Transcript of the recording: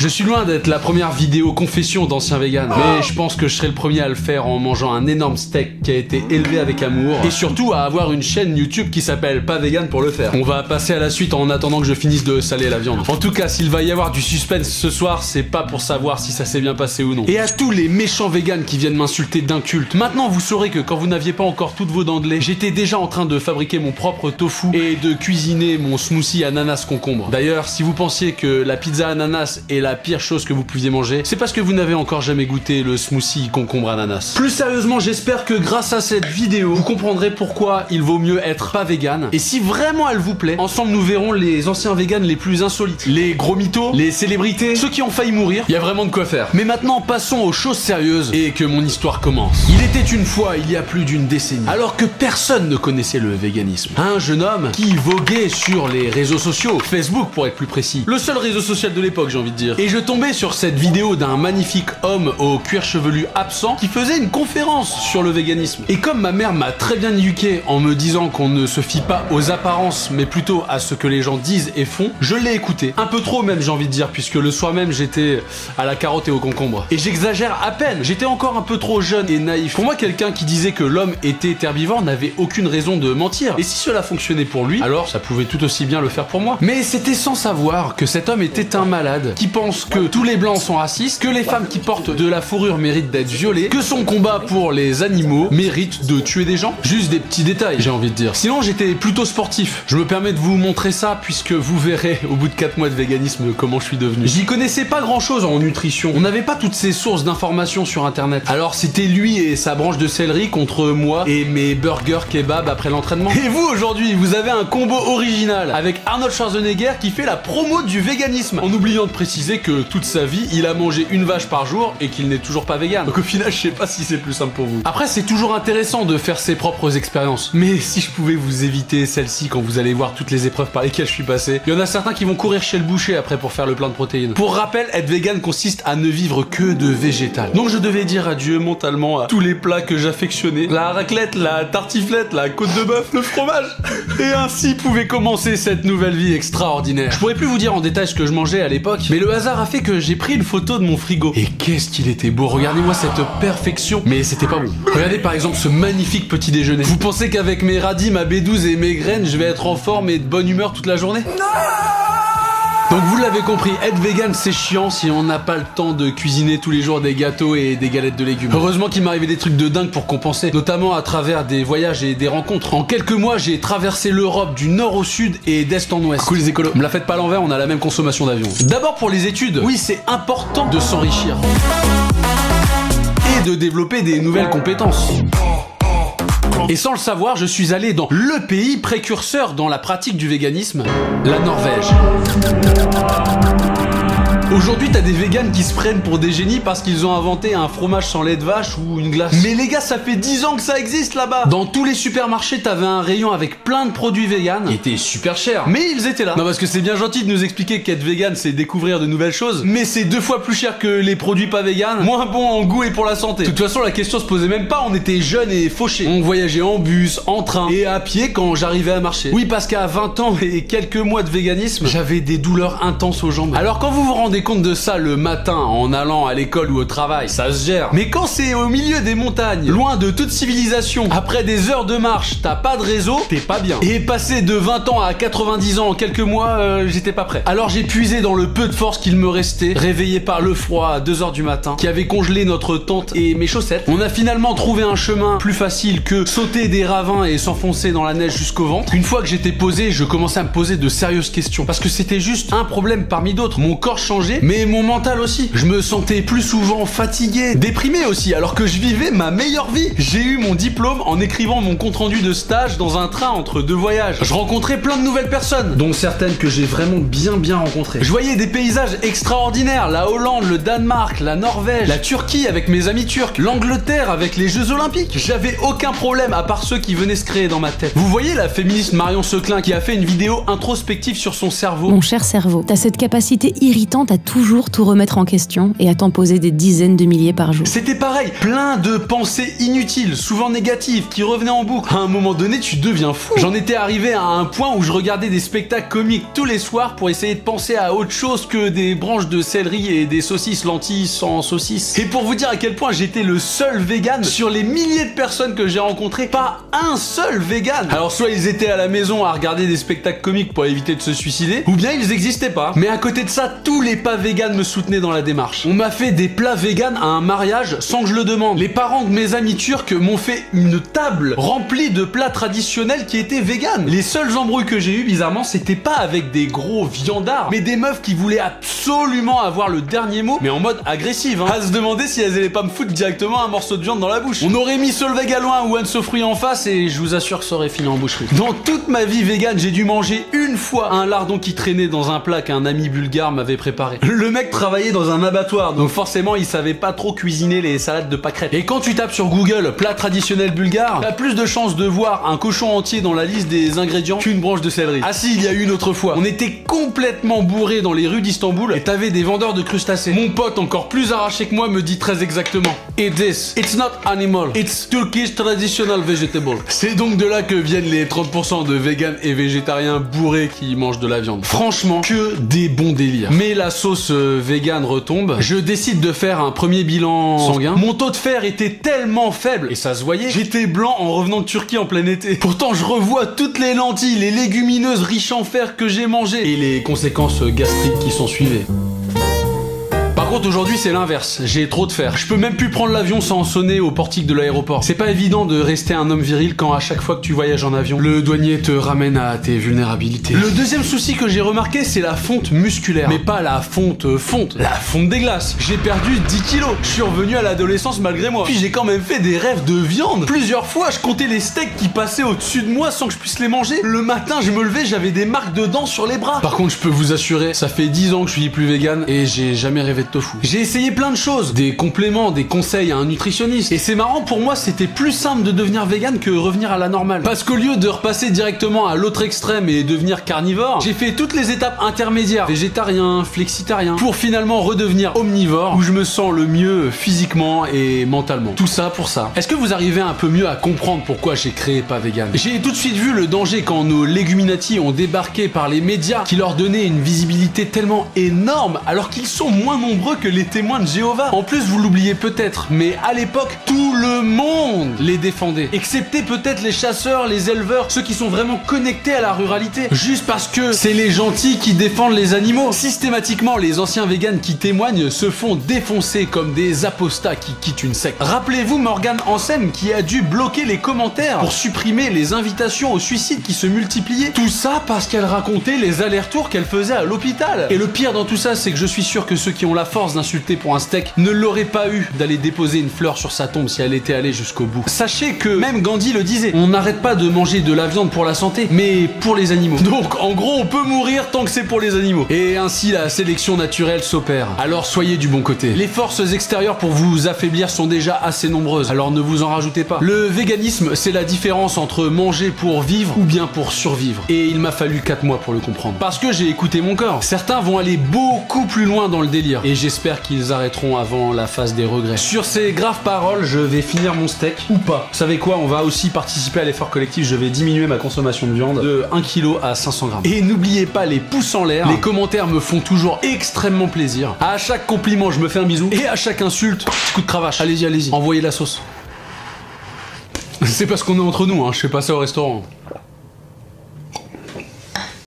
Je suis loin d'être la première vidéo confession d'ancien vegan, mais je pense que je serai le premier à le faire en mangeant un énorme steak qui a été élevé avec amour, et surtout à avoir une chaîne YouTube qui s'appelle Pas Vegan pour le faire. On va passer à la suite en attendant que je finisse de saler la viande. En tout cas, s'il va y avoir du suspense ce soir, c'est pas pour savoir si ça s'est bien passé ou non. Et à tous les méchants vegans qui viennent m'insulter d'incultes, maintenant vous saurez que quand vous n'aviez pas encore toutes vos dents de lait, j'étais déjà en train de fabriquer mon propre tofu et de cuisiner mon smoothie ananas concombre. D'ailleurs, si vous pensiez que la pizza ananas est la pire chose que vous pouviez manger, c'est parce que vous n'avez encore jamais goûté le smoothie concombre ananas. Plus sérieusement, j'espère que grâce à cette vidéo, vous comprendrez pourquoi il vaut mieux être pas vegan. Et si vraiment elle vous plaît, ensemble nous verrons les anciens vegans les plus insolites, les gros mythos, les célébrités, ceux qui ont failli mourir. Il y a vraiment de quoi faire. Mais maintenant, passons aux choses sérieuses et que mon histoire commence. Il était une fois, il y a plus d'une décennie, alors que personne ne connaissait le véganisme, un jeune homme qui voguait sur les réseaux sociaux, Facebook pour être plus précis, le seul réseau social de l'époque, j'ai envie de dire. Et je tombais sur cette vidéo d'un magnifique homme au cuir chevelu absent qui faisait une conférence sur le véganisme. Et comme ma mère m'a très bien éduqué en me disant qu'on ne se fie pas aux apparences mais plutôt à ce que les gens disent et font, je l'ai écouté. Un peu trop même, j'ai envie de dire, puisque le soir même j'étais à la carotte et au concombre. Et j'exagère à peine, j'étais encore un peu trop jeune et naïf. Pour moi, quelqu'un qui disait que l'homme était herbivore n'avait aucune raison de mentir. Et si cela fonctionnait pour lui, alors ça pouvait tout aussi bien le faire pour moi. Mais c'était sans savoir que cet homme était un malade, qui pense que tous les blancs sont racistes, que les femmes qui portent de la fourrure méritent d'être violées, que son combat pour les animaux mérite de tuer des gens. Juste des petits détails, j'ai envie de dire. Sinon, j'étais plutôt sportif. Je me permets de vous montrer ça puisque vous verrez au bout de 4 mois de véganisme comment je suis devenu. J'y connaissais pas grand chose en nutrition. On n'avait pas toutes ces sources d'informations sur internet. Alors c'était lui et sa branche de céleri contre moi et mes burgers kebab après l'entraînement. Et vous aujourd'hui, vous avez un combo original avec Arnold Schwarzenegger qui fait la promo du véganisme, en oubliant de préciser que toute sa vie il a mangé une vache par jour et qu'il n'est toujours pas vegan. Donc au final, je sais pas si c'est plus simple pour vous. Après, c'est toujours intéressant de faire ses propres expériences. Mais si je pouvais vous éviter celle-ci quand vous allez voir toutes les épreuves par lesquelles je suis passé, il y en a certains qui vont courir chez le boucher après pour faire le plein de protéines. Pour rappel, être vegan consiste à ne vivre que de végétal. Donc je devais dire adieu mentalement à tous les plats que j'affectionnais. La raclette, la tartiflette, la côte de bœuf, le fromage. Et ainsi pouvait commencer cette nouvelle vie extraordinaire. Je pourrais plus vous dire en détail ce que je mangeais à l'époque, mais le hasard a fait que j'ai pris une photo de mon frigo. Et qu'est-ce qu'il était beau, regardez-moi cette perfection. Mais c'était pas bon. Regardez par exemple ce magnifique petit déjeuner. Vous pensez qu'avec mes radis, ma B12 et mes graines, je vais être en forme et de bonne humeur toute la journée? Non! Donc vous l'avez compris, être vegan c'est chiant si on n'a pas le temps de cuisiner tous les jours des gâteaux et des galettes de légumes. Heureusement qu'il m'arrivait des trucs de dingue pour compenser, notamment à travers des voyages et des rencontres. En quelques mois, j'ai traversé l'Europe du nord au sud et d'est en ouest. Coucou les écolos, me la faites pas à l'envers, on a la même consommation d'avion. D'abord pour les études, oui c'est important de s'enrichir et de développer des nouvelles compétences. Et sans le savoir, je suis allé dans le pays précurseur dans la pratique du véganisme, la Norvège. Aujourd'hui, t'as des véganes qui se prennent pour des génies parce qu'ils ont inventé un fromage sans lait de vache ou une glace. Mais les gars, ça fait 10 ans que ça existe là-bas. Dans tous les supermarchés, t'avais un rayon avec plein de produits véganes qui étaient super chers. Mais ils étaient là. Non, parce que c'est bien gentil de nous expliquer qu'être vegan, c'est découvrir de nouvelles choses. Mais c'est 2 fois plus cher que les produits pas véganes, moins bons en goût et pour la santé. De toute façon, la question se posait même pas. On était jeunes et fauchés. On voyageait en bus, en train et à pied quand j'arrivais à marcher. Oui, parce qu'à 20 ans et quelques mois de véganisme, j'avais des douleurs intenses aux jambes. Alors quand vous vous rendez compte de ça le matin en allant à l'école ou au travail, ça se gère. Mais quand c'est au milieu des montagnes, loin de toute civilisation, après des heures de marche, t'as pas de réseau, t'es pas bien. Et passer de 20 ans à 90 ans en quelques mois, j'étais pas prêt. Alors j'ai puisé dans le peu de force qu'il me restait, réveillé par le froid à 2 heures du matin, qui avait congelé notre tente et mes chaussettes. On a finalement trouvé un chemin plus facile que sauter des ravins et s'enfoncer dans la neige jusqu'au ventre. Une fois que j'étais posé, je commençais à me poser de sérieuses questions. Parce que c'était juste un problème parmi d'autres. Mon corps changeait, mais mon mental aussi. Je me sentais plus souvent fatigué, déprimé aussi, alors que je vivais ma meilleure vie. J'ai eu mon diplôme en écrivant mon compte-rendu de stage dans un train entre 2 voyages. Je rencontrais plein de nouvelles personnes, dont certaines que j'ai vraiment bien rencontrées. Je voyais des paysages extraordinaires, la Hollande, le Danemark, la Norvège, la Turquie avec mes amis turcs, l'Angleterre avec les Jeux Olympiques. J'avais aucun problème à part ceux qui venaient se créer dans ma tête. Vous voyez la féministe Marion Seclin qui a fait une vidéo introspective sur son cerveau. Mon cher cerveau, t'as cette capacité irritante à à toujours tout remettre en question et à t'en poser des dizaines de milliers par jour. C'était pareil, plein de pensées inutiles, souvent négatives, qui revenaient en boucle. À un moment donné, tu deviens fou. J'en étais arrivé à un point où je regardais des spectacles comiques tous les soirs pour essayer de penser à autre chose que des branches de céleri et des saucisses lentilles sans saucisses. Et pour vous dire à quel point j'étais le seul vegan sur les milliers de personnes que j'ai rencontrées, pas un seul vegan. Alors soit ils étaient à la maison à regarder des spectacles comiques pour éviter de se suicider, ou bien ils existaient pas. Mais à côté de ça, tous les pas véganes me soutenaient dans la démarche. On m'a fait des plats véganes à un mariage sans que je le demande. Les parents de mes amis turcs m'ont fait une table remplie de plats traditionnels qui étaient véganes. Les seuls embrouilles que j'ai eu, bizarrement, c'était pas avec des gros viandards, mais des meufs qui voulaient absolument avoir le dernier mot, mais en mode agressive, hein. À se demander si elles allaient pas me foutre directement un morceau de viande dans la bouche. On aurait mis Solveig à loin ou Anne Sofruy en face et je vous assure que ça aurait fini en boucherie. Dans toute ma vie végane, j'ai dû manger une fois un lardon qui traînait dans un plat qu'un ami bulgare m'avait préparé. Le mec travaillait dans un abattoir, donc forcément il savait pas trop cuisiner les salades de pâquerettes. Et quand tu tapes sur Google plat traditionnel bulgare, t'as plus de chances de voir un cochon entier dans la liste des ingrédients qu'une branche de céleri. Ah si, il y a eu une autre fois. On était complètement bourrés dans les rues d'Istanbul et t'avais des vendeurs de crustacés. Mon pote, encore plus arraché que moi, me dit très exactement: Eat this. It's not animal. It's Turkish traditional vegetable. C'est donc de là que viennent les 30% de véganes et végétariens bourrés qui mangent de la viande. Franchement, que des bons délires. Mais la sauce végane retombe. Je décide de faire un premier bilan sanguin. Mon taux de fer était tellement faible, et ça se voyait, j'étais blanc en revenant de Turquie en plein été. Pourtant, je revois toutes les lentilles, les légumineuses riches en fer que j'ai mangées et les conséquences gastriques qui sont suivies. Par contre, aujourd'hui, c'est l'inverse. J'ai trop de fer. Je peux même plus prendre l'avion sans sonner au portique de l'aéroport. C'est pas évident de rester un homme viril quand à chaque fois que tu voyages en avion, le douanier te ramène à tes vulnérabilités. Le deuxième souci que j'ai remarqué, c'est la fonte musculaire. Mais pas la fonte, la fonte des glaces. J'ai perdu 10 kilos. Je suis revenu à l'adolescence malgré moi. Puis j'ai quand même fait des rêves de viande. Plusieurs fois, je comptais les steaks qui passaient au-dessus de moi sans que je puisse les manger. Le matin, je me levais, j'avais des marques de dents sur les bras. Par contre, je peux vous assurer, ça fait 10 ans que je suis plus vegan et j'ai jamais rêvé de tofu. J'ai essayé plein de choses, des compléments, des conseils à un nutritionniste. Et c'est marrant, pour moi, c'était plus simple de devenir vegan que revenir à la normale. Parce qu'au lieu de repasser directement à l'autre extrême et devenir carnivore, j'ai fait toutes les étapes intermédiaires, végétarien, flexitarien, pour finalement redevenir omnivore, où je me sens le mieux physiquement et mentalement. Tout ça pour ça. Est-ce que vous arrivez un peu mieux à comprendre pourquoi j'ai créé Pas Vegan? J'ai tout de suite vu le danger quand nos léguminati ont débarqué par les médias qui leur donnaient une visibilité tellement énorme alors qu'ils sont moins nombreux que les témoins de Jéhovah. En plus, vous l'oubliez peut-être, mais à l'époque, tout le monde les défendait. Excepté peut-être les chasseurs, les éleveurs, ceux qui sont vraiment connectés à la ruralité. Juste parce que c'est les gentils qui défendent les animaux. Systématiquement, les anciens véganes qui témoignent se font défoncer comme des apostats qui quittent une secte. Rappelez-vous Morgane Hansen qui a dû bloquer les commentaires pour supprimer les invitations au suicide qui se multipliaient. Tout ça parce qu'elle racontait les allers-retours qu'elle faisait à l'hôpital. Et le pire dans tout ça, c'est que je suis sûr que ceux qui ont la force d'insulter pour un steak ne l'auraient pas eu d'aller déposer une fleur sur sa tombe si elle était allée jusqu'au bout. Sachez que même Gandhi le disait, on n'arrête pas de manger de la viande pour la santé, mais pour les animaux. Donc en gros, on peut mourir tant que c'est pour les animaux. Et ainsi la sélection naturelle s'opère. Alors soyez du bon côté. Les forces extérieures pour vous affaiblir sont déjà assez nombreuses, alors ne vous en rajoutez pas. Le véganisme, c'est la différence entre manger pour vivre ou bien pour survivre. Et il m'a fallu 4 mois pour le comprendre. Parce que j'ai écouté mon corps. Certains vont aller beaucoup plus loin dans le délire. Et j'espère qu'ils arrêteront avant la phase des regrets. Sur ces graves paroles, je vais finir mon steak, ou pas. Vous savez quoi, on va aussi participer à l'effort collectif, je vais diminuer ma consommation de viande de 1 kg à 500 grammes. Et n'oubliez pas les pouces en l'air, les commentaires me font toujours extrêmement plaisir. À chaque compliment, je me fais un bisou, et à chaque insulte, petit coup de cravache. Allez-y, allez-y, envoyez la sauce. C'est parce qu'on est entre nous, hein, je fais pas ça au restaurant.